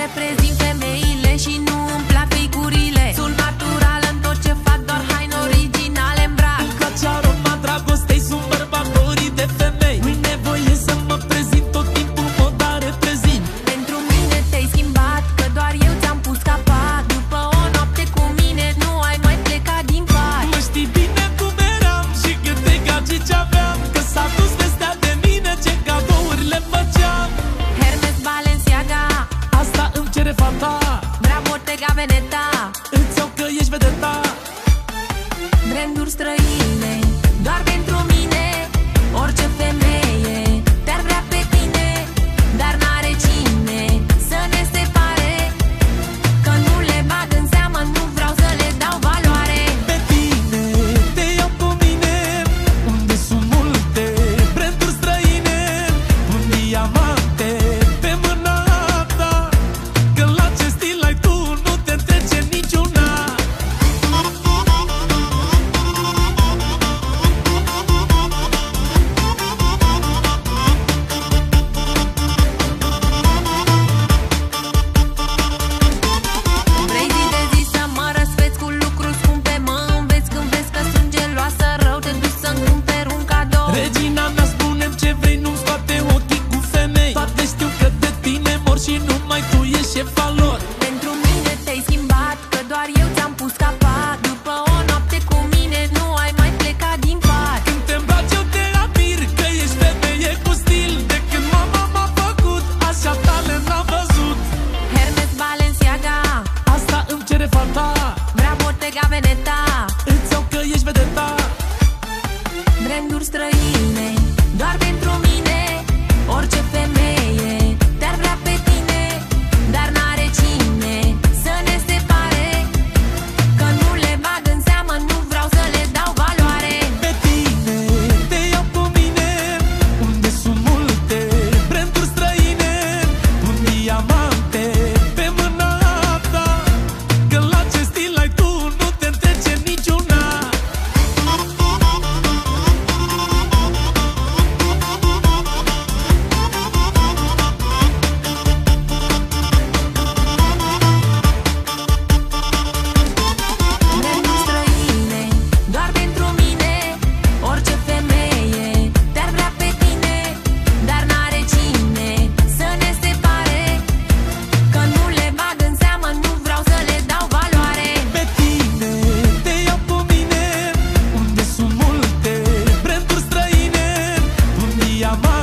reprezint femeile și nu îmi plac ficurile. Sunt naturală în tot ce fac, doar haine originale îmbrac. Îmi place aroma dragostei, sunt bărbatorii de femei. Nu-i nevoie să mă prezint, tot timpul moda reprezint. Pentru mine te-ai schimbat, că doar eu ți-am pus capac. După o noapte cu mine nu ai mai plecat din pat. Mă știi bine cum eram și câte gagici aveam, că s-a dus vestea de mine, ce cadouri le făceam. Hermes, Balenciaga, Asta îmi cere fata, vrea Bottega Veneta, îți iau că ești vedeta. branduri străine, doar pentru mine. Orice femeie te-ar vrea pe tine, dar n-are cine să ne separe, că nu le bag în seamă, nu vreau să le dau valoare. Pe tine te iau cu mine, unde sunt multe branduri străine. Un diamante pe mâna ta, că la ce stil ai tu nu te întrece niciuna. Vrei zi de zi să mă răsfeți cu lucruri scumpe, mă înveți când vezi că sunt geloasă rău, te duci să-mi cumperi un cadou. Regina mea, spune-mi ce vrei, nu-mi scoate ochii cu femei. Toate știu că de tine mor și numai tu ești șefa lor. Pentru mine te-ai schimbat, că doar eu ți-am pus capac. După o noapte cu mine nu ai mai plecat din pat. Când te îmbraci eu te admir, că ești femeie cu stil. De când mama m-a făcut, așa talent n-am văzut. Hermes, Balenciaga, Asta îmi cere fata, vrea Bottega Veneta, îți iau că ești vedeta. branduri străine, doar pentru mine. Orice femeie te-ar vrea pe tine, dar n-are cine să ne separe, că nu le bag în seamă, nu vreau să le dau valoare. Pe tine te iau cu mine, unde sunt multe branduri străine. Un diamante pe mâna ta, că la ce stil ai tu nu te întrece niciuna. Branduri străine, doar pentru mine. Orice femeie te-ar vrea pe tine, dar n-are cine să ne separe, că nu le bag în seamă, nu vreau să le dau valoare. Pe tine te iau cu mine, unde sunt multe branduri străine. Un diamant